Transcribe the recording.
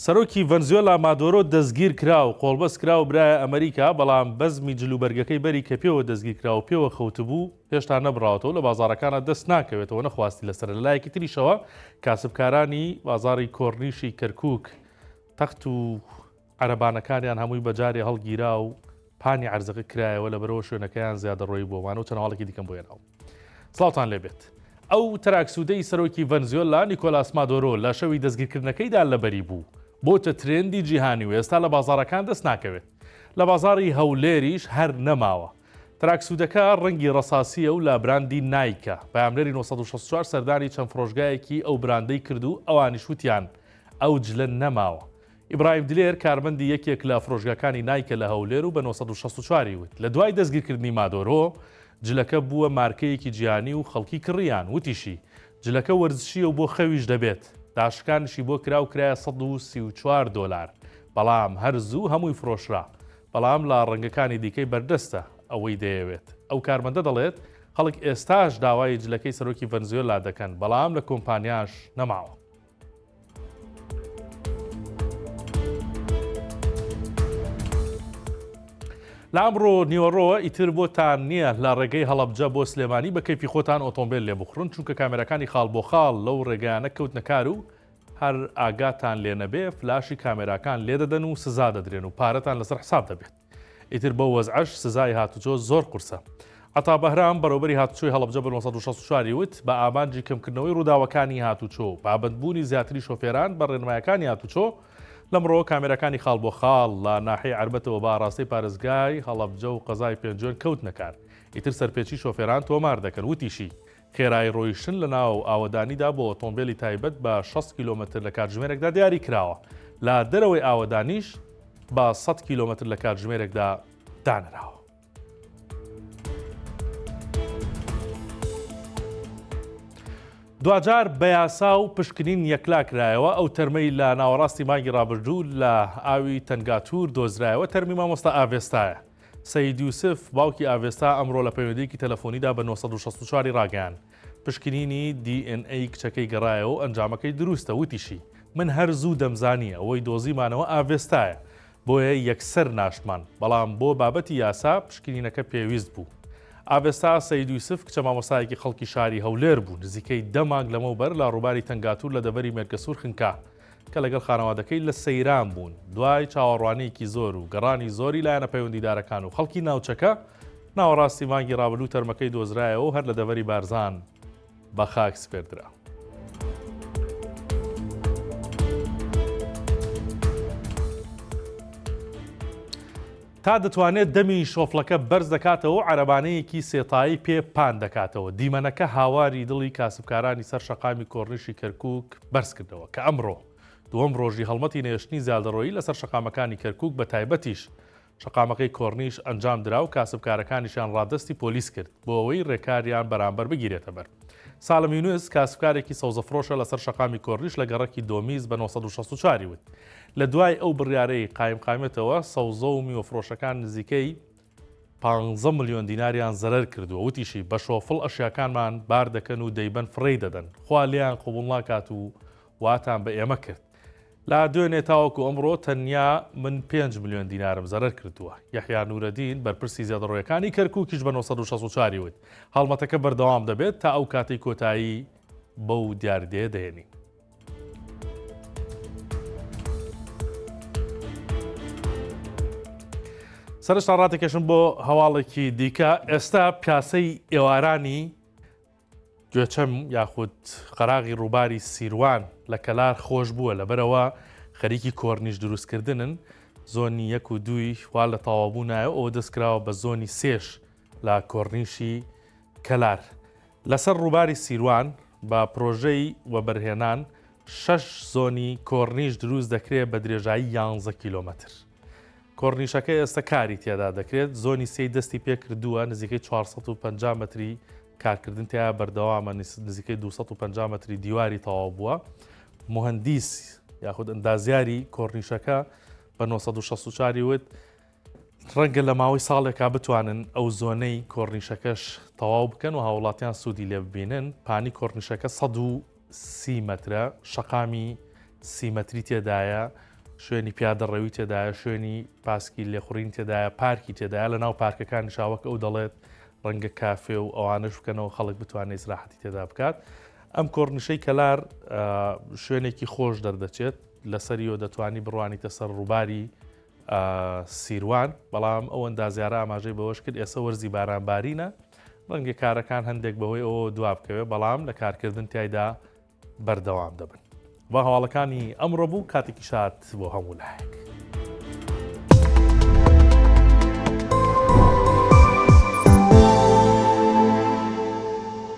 سەرۆکی ڤەنزوێلا مادۆرۆ دەستگیر کرا و قۆڵبەست کرا و برایە ئەمریکا، بەڵام بەزمی جلوبەرگەکەی بەری کە پێوە دەستگیر کرا و پێوە خەوتبوو هێشتا نەبراوەتەوە، لە بازارەکانە دەست ناکەوێتەوە نەخواستی لەسەر. لەلایەکی تریشەوە کاسبکارانی بازاری کۆرنیشی کەرکووک تەخت و عەرەبانەکانیان هەمووی بەجارێ هەڵگیرا و پانی عەرزەکە کرایەوە لەبەرەوە شوێنەکەیان زیادە ڕۆی بۆوانە و چەناوەڵێکی دیکەم بۆ هێناوە. سڵاوتان لێبێت. ئەو تەراکسودەی سەرۆکی ڤەنزوێلا نیکۆلاس مادۆرۆ لە شەوی دەستگیرکردنەکەیدا لەبەری بوو، بۆتە ترێندی جیهانی و ئێستا لە بازارەکان دەست ناکەوێت. لە بازاری هەولێریش هەر نەماوە. تەراکسودەکە ڕەنگی ڕەساسیە و لە براندی نایکە. پەیامبەری 964 سەردانی چەند فرۆشگایەکی ئەو براندەی کرد و ئەوانیش وتیان ئەو جلە نەماوە. ئیبراهیم دلێر کارمەندی یەکێک لە فرۆشگاکانی نایکە لە هەولێر و بە 964 وت لە دوای دەستگیرکردنی مادۆرۆ جلەکە بووە مارکەیەکی جیهانی و خەڵکی کڕیان. وتیشی جلەکە وەرزشیە و بۆ خەویش دەبێت. داشکانشی بۆ کرا و کرایە $134، بەڵام هەرزوو هەمووی فرۆشرا. بەڵام لە ڕەنگەکانی دیکەی بەردەستە ئەوەی دەیەوێت. ئەو کارمەندە دەڵێت خەڵک ئێستاش داوای جلەکەی سەرۆکی ڤەنزوێلا دەکەن، بەڵام لە کۆمپانیاش نەماوە. لە ئەمڕۆ نیوەڕۆ ئیتر بۆتان نییە لە ڕێگەی هەڵەبجە بۆ سلێمانی بە کەیفی خۆتان ئۆتۆمبیل لێ بخڕن، چونکە کامێرەکانی خاڵ بۆ خاڵ لەو ڕێگەیانە کەوتنە کار و هەر ئاگاتان لێ نەبێ فلاشی کامێراکان لێ دەدەن و سزا دەدرێن و پارەتان لەسەر حساب دەبێت. ئیتر بۆ وەزعەش سزای هاتوچۆ زۆر قورسە. عەتا بەهرام بەڕێوەبەری هاتوچۆی هەڵەبجە بە 964 وت بە ئامانجی کەمکردنەوەی ڕووداوەکانی هاتوچۆ پابەندبوونی زیاتری شۆفێران بە ڕێنمایەکانی هاتوچۆ لەمڕۆ کامێرەکانی خاڵ بۆ خاڵ لە ناحەی عەربەتەوە بە ئاڕاستەی پارێزگای هەڵەبجە و قەزای پێنجۆن کەوتنە کار. ئیتر سەرپێچی شۆفێران تۆمار دەکەن. وتیشی خێرایی ڕۆیشتن لە ناو ئاوەدانیدا بۆ ئۆتۆمبیلی تایبەت بە 60 کیلۆمەتر لە کاتژمێرێکدا دیاری کراوە، لە دەرەوەی ئاوەدانیش بە 100 کیلۆمەتر لە کاتژمێرێکدا دانراوە. دوجار بە یاسا و پشکنین یەکلا کرایەوە ئەو تەرمەی لە ناوەڕاستی مانگی ڕابردوو لە ئاوی تەنگاتور دۆزرایەوە. تەرمی مامۆستا ئاڤێستایە. سەید یوسف باوکی ئاڤێستا ئەمڕۆ لە پەیوەندیەکی تەلەفۆنیدا بە 964 ڕاگەیاند. پشکنینی DNA کچەکەی گەڕایەوە و ئەنجامەکەی دروستە. وتیشی من هەر زوو دەمزانیە ئەوەی دۆزیمانەوە ئاڤێستایە، بۆیە یەکسەر ناشمان، بەڵام بۆ بابەتی یاسا پشکنینەکە پێویست بوو. ئاڤێستا سەید یوسف کچە مامۆستایەکی خەڵکی شاری هەولێر بوو. نزیکەی 10 مانگ لەمەوبەر لە ڕووباری تەنگاتور لە دەبەری مێرگەسوور خنکا کە لەگەڵ خانەوادەکەی لە سەیران بوون. دوای چاوەڕوانەیەکی زۆر و گەڕانی زۆری لایەنە پەیوەندیدارەکان و خەڵکی ناوچەکە ناوەڕاستی مانگی ڕابردوو تەرمەکەی دۆزرایەوە و هەر لە دەبەری بارزان بە خاک سپێردرا. تا دەتوانێت دەمی شۆفڵەکە بەرز دەکاتەوە و عەرەبانەیەکی سێتایی پێ پان دەکاتەوە. دیمەنەکە هاواری دڵی کاسبکارانی سەر شەقامی کۆرنیشی کەرکووک بەرز کردەوە کە ئەمڕۆ دووەم ڕۆژی هەڵمەتی نێشتنی زیادەڕۆیی لەسەر شەقامەکانی کەرکووک بە تایبەتیش شەقامەکەی کۆرنیش ئەنجام درا و کاسبکارەکانیشیان ڕادستی پۆلیس کرد بۆ ئەوەی ڕێکاریان بەرامبەر بگیرێتە بەر. ساڵم یونس کاسبکارێکی سەوزەفرۆشە لەسەر شەقامی کۆرنیش لە گەڕەکی دۆمیز بە 964 وت لە دوای ئەو بڕیارەی قایمقامێتەوە سەوزە و میوەفرۆشەکان نزیکەی 15 ملیۆن دیناریان زەرەر کردووە. وتیشی بە شۆفڵ ئەشیاکانمان بار دەکەن و دەیبەن فڕێ دەدەن، خوا لیان قبوڵ ناکات و واتان بە ئێمە کرد. لا دوێنێ تاوەکو ئەمڕۆ تەنیا من 5 ملیۆن دینارم زەرەر کردووە. یەحیا نورەدین بەرپرسی زیادەڕۆیەکانی کەرکووکیش بە 964 وت هەڵمەتەکە بەردەوام دەبێت تا ئەو کاتەی کۆتایی بەو دیاردێ دێنین. سەرشتا ڕاتێکێشم بۆ هەواڵێکی دیکە. ئێستا پیاسەی ئێوارانی گوێچەم یاخود قەراغی ڕووباری سیروان لە کەلار خۆش بووە، لەبەرەوە خەریکی کۆرنیش دروستکردنن. زۆنی 1 و 2 وا لە تەواوبوو نایە، ئەوە دەستکراوە بە زۆنی 3 لە کۆرنیشی کەلار. لەسەر ڕووباری سیروان بە پرۆژەی وەبەرهێنان 6 زۆنی کۆرنیش دروست دەکرێت بە درێژایی 11 کیلۆمەتر. کۆرنیشەکە ئێستا کاری تێدا دەکرێت. زۆنی 3 دەستی پێ کردووە، نزیکەی 450 متری کارکردن تیا بەردەوامە، نزیکەی 250 متری دیواری تەواو بووە. مهندیس یاخود ئەندازیاری کۆرنیشەکە بە 964 وت ڕەنگە لە ماوەی ساڵێکا بتوانن ئەو زۆنەی کۆرنیشەکەش تەواو بکەن و هاوڵاتیان سوودی لێ ببینن. پانی کۆرنیشەکە 130 مترە، شەقامی 30 متری تێدایە شوێنی پیادەڕێوی تێدایە، شوێنی پاسکی لێخوڕین تێدایە، پارکی تێدایە لە ناو پارکەکانی شاوەکە ئەو دەڵێت ڕەنگە کافێ و ئەوانش بکەنەوە خەڵک بتوانێت ئیسراحەتی تێدا بکات. ئەم کۆڕنشەی کەلار شوێنێکی خۆش دەردەچێت لەسەریەوە دەتوانی بڕوانیتە سەر ڕووباری سیروان، بەڵام ئەو ئەندازیارە ئاماژەی بەوەش کرد ئێستا وەرزی بارانبارینە، ڕەنگە کارەکان هەندێک بەهۆی ئەوە دوا بکەوێت، بەڵام لە کارکردن تایدا بەردەوام دەبن. بە هەواڵەکانی ئەمڕۆ بوو، کاتێکی شات بۆ هەموو لایەک.